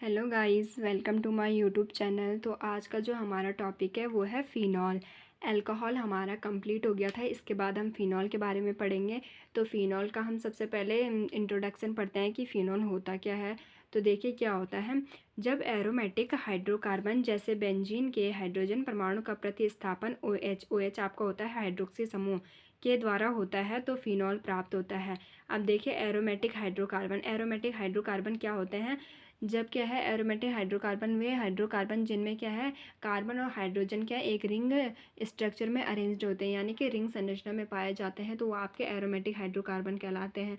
Hello guys, welcome to my YouTube channel. तो आज का जो हमारा टॉपिक है वो है फ़िनॉल। अल्कोहल हमारा कंप्लीट हो गया था, इसके बाद हम फ़िनॉल के बारे में पढ़ेंगे। तो फ़िनॉल का हम सबसे पहले इंट्रोडक्शन पढ़ते हैं कि फ़िनॉल होता क्या है। तो देखिए क्या होता है। जब एरोमेटिक हाइड्रोकार्बन जैसे बेंजीन के हाइड्रोजन परमाणु का प्रतिस्थापन OH आपका होता है हाइड्रोक्सी समूह के द्वारा होता है तो फ़िनॉल प्राप्त होता है। अब देखिए एरोमेटिक हाइड्रोकार्बन क्या होते हैं। जब क्या है एरोमेटिक हाइड्रोकार्बन वे हाइड्रोकार्बन जिनमें क्या है कार्बन और हाइड्रोजन क्या एक रिंग स्ट्रक्चर में अरेंज्ड होते हैं, यानी कि रिंग संरचना में पाए जाते हैं, तो वो आपके एरोमेटिक हाइड्रोकार्बन कहलाते हैं।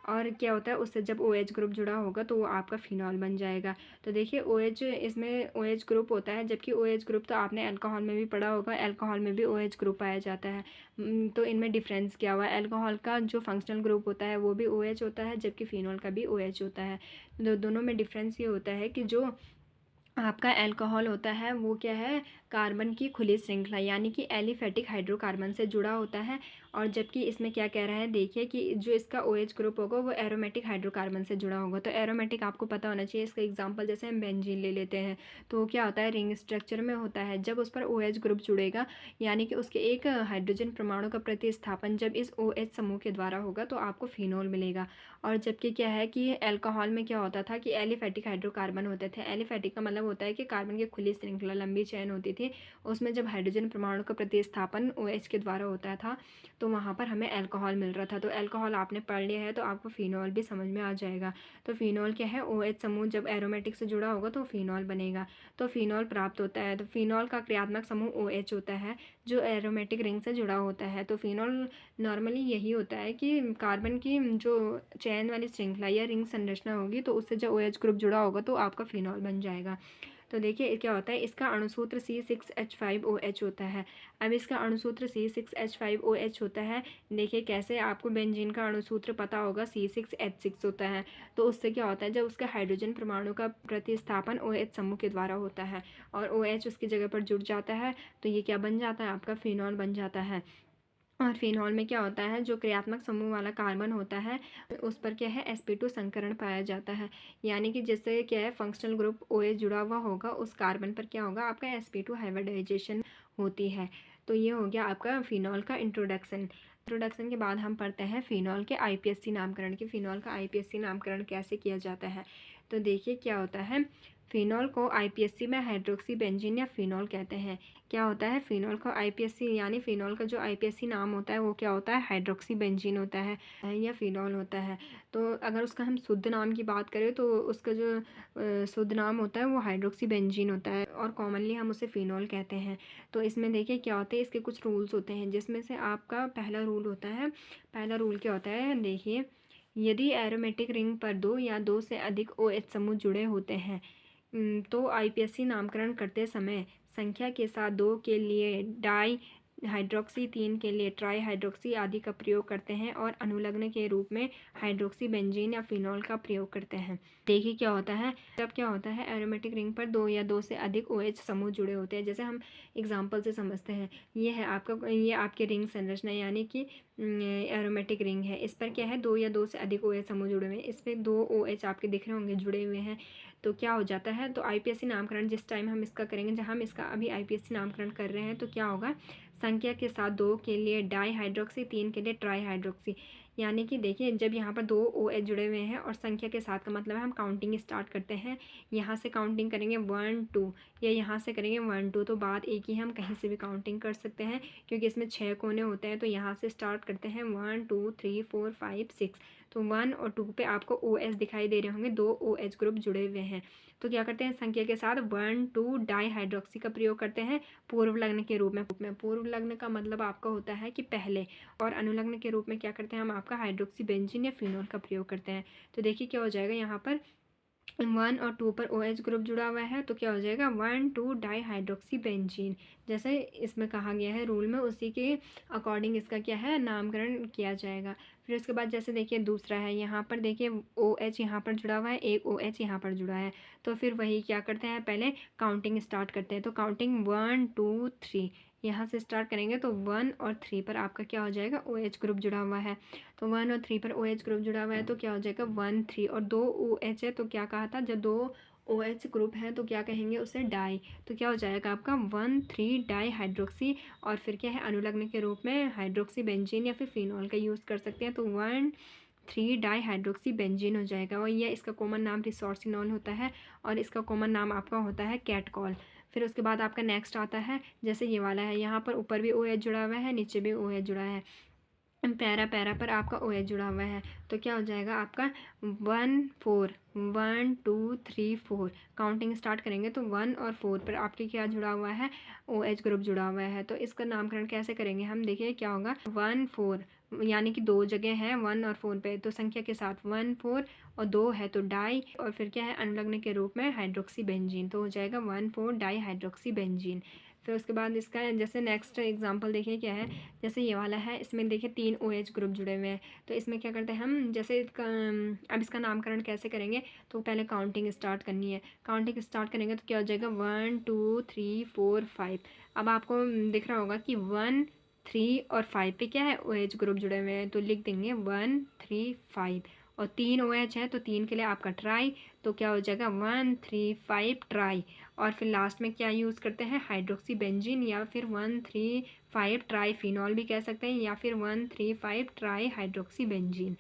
और क्या होता है उससे जब OH ग्रुप जुड़ा होगा तो वो आपका फिनॉल बन जाएगा। तो देखिए OH इसमें OH ग्रुप होता है, जबकि OH ग्रुप तो आपने अल्कोहल में भी पढ़ा होगा, अल्कोहल में भी OH ग्रुप पाया जाता है। तो इनमें डिफरेंस क्या हुआ, अल्कोहल का जो फंक्शनल ग्रुप होता है वो भी OH होता है, जबकि फिनॉल का भी OH होता है। दोनों में डिफरेंस ये होता है कि जो आपका अल्कोहल होता है वो क्या है कार्बन की खुली श्रृंखला यानी कि एलिफेटिक हाइड्रोकार्बन से जुड़ा होता है। और जबकि इसमें क्या कह रहा है देखिए कि जो इसका OH ग्रुप होगा वो एरोमेटिक हाइड्रोकार्बन से जुड़ा होगा। तो एरोमेटिक आपको पता होना चाहिए, इसका एग्जांपल जैसे हम बेंजीन ले लेते हैं तो वो क्या होता है रिंग स्ट्रक्चर में होता है। जब उस पर OH ग्रुप जुड़ेगा यानी कि उसके एक हाइड्रोजन परमाणु का प्रतिस्थापन जब इस OH समूह के द्वारा होगा तो आपको फिनॉल मिलेगा। और जबकि क्या है कि अल्कोहल में क्या होता था कि एलिफेटिक हाइड्रोकार्बन होते थे। एलिफेटिक का मतलब होता है कि कार्बन की खुली श्रृंखला लंबी चेन होती थी, उसमें जब हाइड्रोजन परमाणु का प्रतिस्थापन OH के द्वारा होता था तो वहाँ पर हमें अल्कोहल मिल रहा था। तो अल्कोहल आपने पढ़ लिया है तो आपको फिनॉल भी समझ में आ जाएगा। तो फिनॉल क्या है OH समूह जब एरोमेटिक से जुड़ा होगा तो फिनॉल बनेगा, तो फिनॉल प्राप्त होता है। तो फिनॉल का क्रियात्मक समूह OH होता है जो एरोमेटिक रिंग से जुड़ा होता है। तो फिनॉल नॉर्मली यही होता है कि कार्बन की जो चैन वाली श्रृंखला या रिंग संरचना होगी तो उससे जब OH ग्रुप जुड़ा होगा तो आपका फिनॉल बन जाएगा। तो देखिए क्या होता है, इसका अणुसूत्र C6H5OH होता है। अब इसका अणुसूत्र C6H5OH होता है। देखिए कैसे, आपको बेंजीन का अणुसूत्र पता होगा C6H6 होता है। तो उससे क्या होता है जब उसका हाइड्रोजन परमाणु का प्रतिस्थापन OH समूह के द्वारा होता है और OH उसकी जगह पर जुड़ जाता है तो ये क्या बन जाता है आपका फिनॉल बन जाता है। और फिनॉल में क्या होता है जो क्रियात्मक समूह वाला कार्बन होता है उस पर क्या है sp2 संकरण पाया जाता है, यानी कि जैसे क्या है फंक्शनल ग्रुप OH जुड़ा हुआ होगा उस कार्बन पर क्या होगा आपका sp2 हाइब्रिडाइजेशन होती है। तो ये हो गया आपका फिनॉल का इंट्रोडक्शन के बाद हम पढ़ते हैं फिनॉल के IPSC नामकरण की। फिनॉल का IPSC नामकरण कैसे किया जाता है। तो देखिए क्या होता है, फिनॉल को IPSC में हाइड्रोक्सी बेंजीन या फिनॉल कहते हैं। क्या होता है फिनॉल का IPSC यानी फिनॉल का जो IPSC नाम होता है वो क्या होता है हाइड्रोक्सी बेंजीन होता है या फिनॉल होता है। तो अगर उसका हम शुद्ध नाम की बात करें तो उसका जो शुद्ध नाम होता है वो हाइड्रोक्सी बेंजीन होता है और कॉमनली हम उसे फिनॉल कहते हैं। तो इसमें देखिए क्या होता है, इसके कुछ रूल्स होते हैं जिसमें से आपका पहला रूल होता है। पहला रूल क्या होता है देखिए, यदि एरोमेटिक रिंग पर दो या दो से अधिक OH समूह जुड़े होते हैं तो IPSC नामकरण करते समय संख्या के साथ 2 के लिए डाई हाइड्रोक्सी, 3 के लिए ट्राई हाइड्रोक्सी आदि का प्रयोग करते हैं और अनुलग्न के रूप में हाइड्रोक्सी बेंजीन या फिनॉल का प्रयोग करते हैं। देखिए क्या होता है, तब क्या होता है एरोमेटिक रिंग पर 2 या 2 से अधिक OH समूह जुड़े होते हैं। जैसे हम एग्जांपल से समझते हैं, ये आपके रिंग संरचना यानी कि एरोमेटिक रिंग है, इस पर क्या है 2 या 2 से अधिक OH समूह जुड़े हुए हैं, इस पर 2 OH आपके दिख रहे होंगे जुड़े हुए हैं। तो क्या हो जाता है, तो IPSC नामकरण जिस टाइम हम इसका करेंगे, जहाँ हम इसका अभी IPSC नामकरण कर रहे हैं तो क्या होगा, संख्या के साथ 2 के लिए डाई हाइड्रोक्सी, 3 के लिए ट्राई हाइड्रोक्सी, यानी कि देखिए जब यहाँ पर 2 OH जुड़े हुए हैं और संख्या के साथ का मतलब है हम काउंटिंग स्टार्ट करते हैं, यहाँ से काउंटिंग करेंगे 1 2 या यहाँ से करेंगे 1 2, तो बात एक ही, हम कहीं से भी काउंटिंग कर सकते हैं क्योंकि इसमें 6 कोने होते हैं। तो यहाँ से स्टार्ट करते हैं 1 2 3 4 5 6, तो 1 और 2 पे आपको OH दिखाई दे रहे होंगे, 2 OH ग्रुप जुड़े हुए हैं। तो क्या करते हैं संख्या के साथ 1 2 डाई हाइड्रोक्सी का प्रयोग करते हैं पूर्व लग्न के रूप में। पूर्व लग्न का मतलब आपका होता है कि पहले, और अनुलग्न के रूप में क्या करते हैं हम आपका हाइड्रोक्सी बेंजीन या फिनॉल का प्रयोग करते हैं। तो देखिए क्या हो जाएगा, यहाँ पर 1 और 2 पर OH ग्रुप जुड़ा हुआ है तो क्या हो जाएगा 1 2 डाई हाइड्रोक्सी बेंजीन, जैसे इसमें कहा गया है रूल में उसी के अकॉर्डिंग इसका क्या है नामकरण किया जाएगा। फिर उसके बाद जैसे देखिए दूसरा है, यहाँ पर देखिए OH यहाँ पर जुड़ा हुआ है, एक OH यहाँ पर जुड़ा है, तो फिर वही क्या करते हैं पहले काउंटिंग स्टार्ट करते हैं। तो काउंटिंग 1 2 3 यहाँ से स्टार्ट करेंगे तो 1 और 3 पर आपका क्या हो जाएगा OH ग्रुप जुड़ा हुआ है। तो 1 और 3 पर OH ग्रुप जुड़ा हुआ है तो क्या हो जाएगा 1 3, और 2 OH है तो क्या कहा था, जब 2 OH ग्रुप है तो क्या कहेंगे उसे, डाई। तो क्या हो जाएगा आपका 1,3 डाई हाइड्रोक्सी, और फिर क्या है अनुलग्न के रूप में हाइड्रोक्सी बेंजीन या फिर फिनॉल का यूज़ कर सकते हैं, तो 1,3 डाई हाइड्रोक्सी बेंजीन हो जाएगा। और ये इसका कॉमन नाम रिसोर्सिनॉल होता है और इसका कॉमन नाम आपका होता है कैटकॉल। फिर उसके बाद आपका नेक्स्ट आता है, जैसे ये वाला है, यहाँ पर ऊपर भी OH जुड़ा हुआ है, नीचे भी OH जुड़ा है, पैरा पैरा पर आपका OH जुड़ा हुआ है, तो क्या हो जाएगा आपका 1,4, 1 2 3 4 काउंटिंग स्टार्ट करेंगे तो 1 और 4 पर आपके क्या जुड़ा हुआ है, OH ग्रुप जुड़ा हुआ है। तो इसका नामकरण कैसे करेंगे हम, देखिए क्या होगा, 1 4 यानी कि 2 जगह है 1 और 4 पे, तो संख्या के साथ 1 4 और 2 है तो डाई, और फिर क्या है अनुलग्न के रूप में हाइड्रोक्सी बेंजीन, तो हो जाएगा 1 4 डाई हाइड्रोक्सी बेंजीन। फिर उसके बाद इसका जैसे नेक्स्ट एग्जांपल देखिए क्या है, जैसे ये वाला है, इसमें देखिए 3 OH ग्रुप जुड़े हुए हैं, तो इसमें क्या करते हैं हम, जैसे अब इसका नामकरण कैसे करेंगे, तो पहले काउंटिंग स्टार्ट करनी है। काउंटिंग स्टार्ट करेंगे तो क्या हो जाएगा 1 2 3 4 5। अब आपको दिख रहा होगा कि 1 3 और 5 पे क्या है, OH ग्रुप जुड़े हुए हैं, तो लिख देंगे 1 3 5, और 3 OH है तो 3 के लिए आपका ट्राई, तो क्या हो जाएगा 1 3 5 ट्राई। और फिर लास्ट में क्या यूज़ करते हैं, हाइड्रोक्सी बेंजीन, या फिर 1 3 5 ट्राई फिनॉल भी कह सकते हैं, या फिर 1 3 5 ट्राई हाइड्रोक्सी बेंजीन।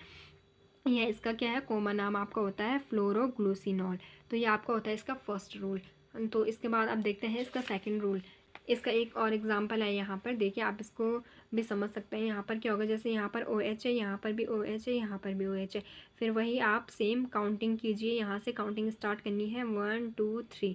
यह इसका क्या है, कॉमन नाम आपका होता है फ्लोरोग्लूसिनॉल। तो ये आपका होता है इसका फर्स्ट रूल। तो इसके बाद आप देखते हैं इसका सेकंड रूल। इसका एक और एग्जांपल है, यहाँ पर देखिए आप इसको भी समझ सकते हैं। यहाँ पर क्या होगा, जैसे यहाँ पर OH है, यहाँ पर भी OH है, यहाँ पर भी OH है, फिर वही आप सेम काउंटिंग कीजिए, यहाँ से काउंटिंग स्टार्ट करनी है 1 2 3,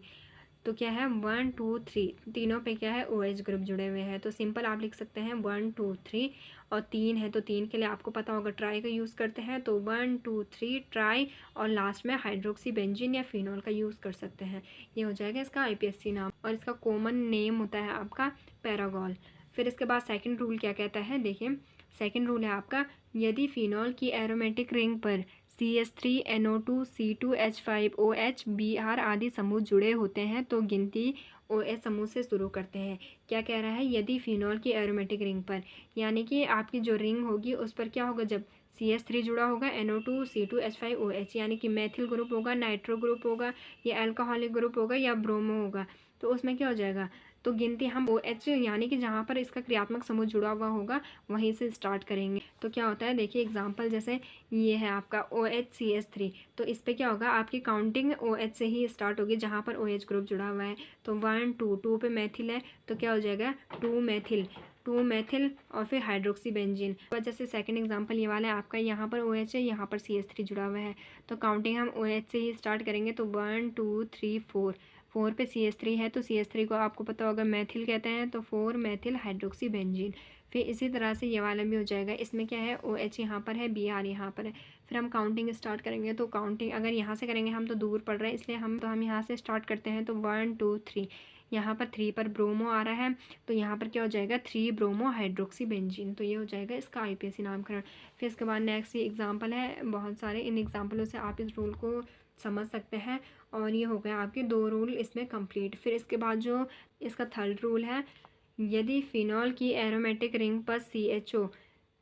तो क्या है 1 2 3, तीनों पे क्या है OH ग्रुप जुड़े हुए हैं, तो सिंपल आप लिख सकते हैं 1 2 3, और 3 है तो 3 के लिए आपको पता होगा ट्राई का यूज़ करते हैं, तो 1 2 3 ट्राई, और लास्ट में हाइड्रोक्सी बेंजीन या फिनॉल का यूज़ कर सकते हैं। ये हो जाएगा इसका IPSC नाम, और इसका कॉमन नेम होता है आपका पैरागॉल। फिर इसके बाद सेकेंड रूल क्या कहता है, देखिए सेकेंड रूल है आपका, यदि फिनॉल की एरोमेटिक रिंग पर CH3 NO2 C2H5 OH Br आदि समूह जुड़े होते हैं तो गिनती OH समूह से शुरू करते हैं। क्या कह रहा है, यदि फिनॉल की एरोमेटिक रिंग पर, यानी कि आपकी जो रिंग होगी उस पर क्या होगा, जब CH3 जुड़ा होगा, NO2 C2H5 OH यानी कि मैथिल ग्रुप होगा, नाइट्रो ग्रुप होगा, या अल्कोहलिक ग्रुप होगा, या ब्रोमो होगा, तो उसमें क्या हो जाएगा, तो गिनती हम OH यानी कि जहाँ पर इसका क्रियात्मक समूह जुड़ा हुआ होगा वहीं से स्टार्ट करेंगे। तो क्या होता है, देखिए एग्जांपल जैसे ये है आपका OHCH3, तो इस पे क्या होगा, आपकी काउंटिंग OH से ही स्टार्ट होगी जहाँ पर OH ग्रुप जुड़ा हुआ है, तो 1 2 2 पे मैथिल है तो क्या हो जाएगा 2 मैथिल, और फिर हाइड्रोक्सी बेंजीन। जैसे सेकंड एग्जांपल ये वाला है आपका, यहाँ पर OH है, यहाँ पर CH3 जुड़ा हुआ है, तो काउंटिंग हम OH से ही स्टार्ट करेंगे, तो 1 2 3 4 पे CH3 है तो CH3 को आपको पता होगा मैथिल कहते हैं, तो 4 मैथिल हाइड्रोक्सी बेंजीन। फिर इसी तरह से ये वाला भी हो जाएगा, इसमें क्या है OH यहाँ पर है, Br यहाँ पर है। फिर हम काउंटिंग स्टार्ट करेंगे, तो काउंटिंग अगर यहाँ से करेंगे हम तो दूर पड़ रहे हैं, इसलिए हम यहाँ से स्टार्ट करते हैं, तो 1 2 3, यहाँ पर 3 पर ब्रोमो आ रहा है, तो यहाँ पर क्या हो जाएगा 3 ब्रोमो हाइड्रोक्सी बेंजीन, तो ये हो जाएगा इसका IPSC नामकरण। फिर इसके बाद नेक्स्ट ये एग्जाम्पल है बहुत सारे, इन एग्जाम्पलों से आप इस रूल को समझ सकते हैं। और ये हो गया आपके 2 रूल इसमें कंप्लीट। फिर इसके बाद जो इसका थर्ड रूल है, यदि फिनॉल की एरोमेटिक रिंग पर CHO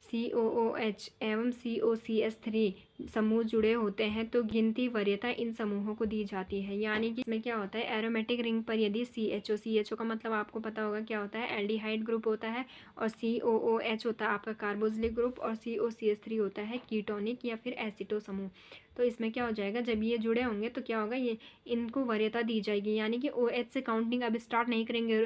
COOH एवं COCH3 समूह जुड़े होते हैं तो गिनती वरीयता इन समूहों को दी जाती है। यानी कि इसमें क्या होता है, एरोमेटिक रिंग पर यदि CHO का मतलब आपको पता होगा क्या होता है, एल्डिहाइड ग्रुप होता है, और COOH होता है आपका कार्बोक्सिलिक ग्रुप, और COCH3 होता है कीटोनिक या फिर एसिटो समूह। तो इसमें क्या हो जाएगा, जब ये जुड़े होंगे तो क्या होगा, ये इनको वरीयता दी जाएगी, यानी कि OH से काउंटिंग अब स्टार्ट नहीं करेंगे।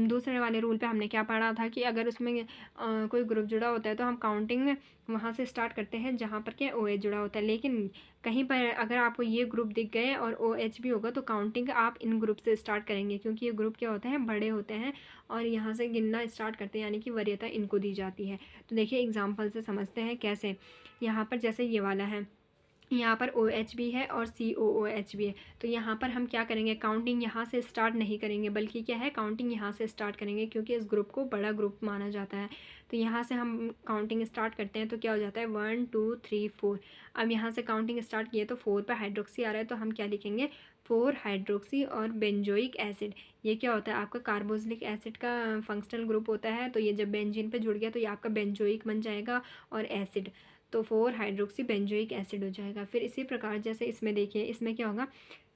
दूसरे वाले रूल पे हमने क्या पढ़ा था कि अगर उसमें कोई ग्रुप जुड़ा होता है तो हम काउंटिंग वहाँ से स्टार्ट करते हैं जहाँ पर क्या OH जुड़ा होता है, लेकिन कहीं पर अगर आपको ये ग्रुप दिख गए और OH भी होगा तो काउंटिंग आप इन ग्रुप से स्टार्ट करेंगे, क्योंकि ये ग्रुप क्या होते हैं, बड़े होते हैं, और यहाँ से गिनना स्टार्ट करते हैं, यानी कि वरीयता इनको दी जाती है। तो देखिए एग्जाम्पल से समझते हैं कैसे। यहाँ पर जैसे ये वाला है, यहाँ पर OH भी है और COOH भी है, तो यहाँ पर हम क्या करेंगे, काउंटिंग यहाँ से स्टार्ट नहीं करेंगे, बल्कि क्या है काउंटिंग यहाँ से स्टार्ट करेंगे, क्योंकि इस ग्रुप को बड़ा ग्रुप माना जाता है। तो यहाँ से हम काउंटिंग स्टार्ट करते हैं तो क्या हो जाता है 1 2 3 4। अब यहाँ से काउंटिंग स्टार्ट किए तो 4 पे हाइड्रोक्सी आ रहा है, तो हम क्या लिखेंगे 4 हाइड्रोक्सी और बेंजोइक एसिड। ये क्या होता है, आपका कार्बोक्सिलिक एसिड का फंक्शनल ग्रुप होता है, तो ये जब बेंजीन पे जुड़ गया तो ये आपका बेंजोइक बन जाएगा और एसिड, तो 4 हाइड्रोक्सी बेंजोइक एसिड हो जाएगा। फिर इसी प्रकार जैसे इसमें देखिए, इसमें क्या होगा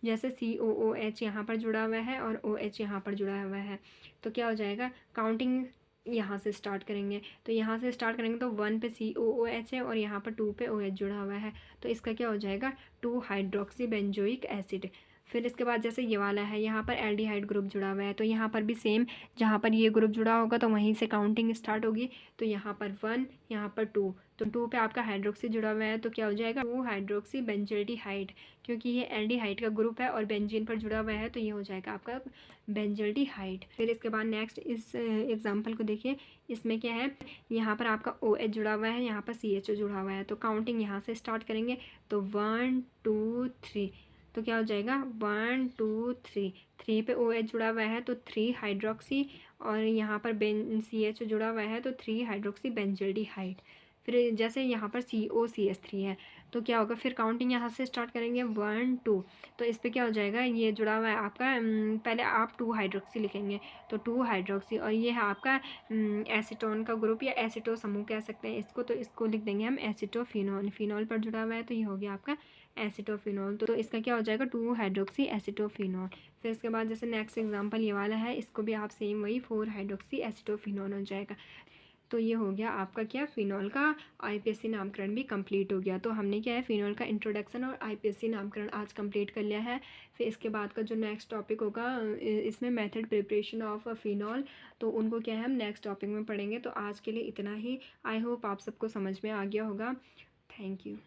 जैसे COOH यहाँ पर जुड़ा हुआ है और OH यहाँ पर जुड़ा हुआ है, तो क्या हो जाएगा, काउंटिंग यहाँ से स्टार्ट करेंगे। तो यहाँ से स्टार्ट करेंगे तो 1 पे COOH है और यहाँ पर 2 पे OH जुड़ा हुआ है, तो इसका क्या हो जाएगा, 2 हाइड्रोक्सी बेंजोइक एसिड। फिर इसके बाद जैसे ये वाला है, यहाँ पर एल्डिहाइड ग्रुप जुड़ा हुआ है, तो यहाँ पर भी सेम, जहाँ पर ये ग्रुप जुड़ा होगा तो वहीं से काउंटिंग स्टार्ट होगी। तो यहाँ पर 1, यहाँ पर 2, तो 2 पे आपका हाइड्रोक्सी जुड़ा हुआ है, तो क्या हो जाएगा, 2 हाइड्रोक्सी बेंजल्डिहाइड, क्योंकि ये एल्डिहाइड का ग्रुप है और बेंजीन पर जुड़ा हुआ है, तो ये हो जाएगा आपका बेंजल्डिहाइड। फिर इसके बाद नेक्स्ट इस एग्जाम्पल को देखिए, इसमें क्या है, यहाँ पर आपका OH जुड़ा हुआ है, यहाँ पर CHO जुड़ा हुआ है, तो काउंटिंग यहाँ से स्टार्ट करेंगे। तो 1 2 3, तो क्या हो जाएगा, 1 2 3, 3 पे OH जुड़ा हुआ है तो 3 हाइड्रोक्सी, और यहाँ पर CHO जुड़ा हुआ है तो 3 हाइड्रोक्सी बेंजल्डिहाइड। फिर जैसे यहाँ पर COCH3 है, तो क्या होगा, फिर काउंटिंग यहाँ से स्टार्ट करेंगे 1 2, तो इस पर क्या हो जाएगा, ये जुड़ा हुआ है आपका, पहले आप 2 हाइड्रोक्सी लिखेंगे, तो 2 हाइड्रोक्सी, और ये है आपका एसीटोन का ग्रुप या एसीटो समूह कह सकते हैं इसको, तो इसको लिख देंगे हम एसीटोफिनॉल, फिनॉल पर जुड़ा हुआ है तो ये हो गया आपका एसीटोफिनॉल, तो इसका क्या हो जाएगा, 2 हाइड्रोक्सी एसीटोफिनॉल। फिर इसके बाद जैसे नेक्स्ट एग्जांपल ये वाला है, इसको भी आप सेम वही 4 हाइड्रोक्सी एसीटोफिनॉल हो जाएगा। तो ये हो गया आपका क्या, फिनॉल का IPSC नामकरण भी कंप्लीट हो गया। तो हमने क्या है, फिनॉल का इंट्रोडक्शन और IPSC नामकरण आज कंप्लीट कर लिया है। फिर इसके बाद का जो नेक्स्ट टॉपिक होगा, इसमें मेथड प्रिपरेशन ऑफ फिनॉल, तो उनको क्या है हम नेक्स्ट टॉपिक में पढ़ेंगे। तो आज के लिए इतना ही। आई होप आप सबको समझ में आ गया होगा। Thank you.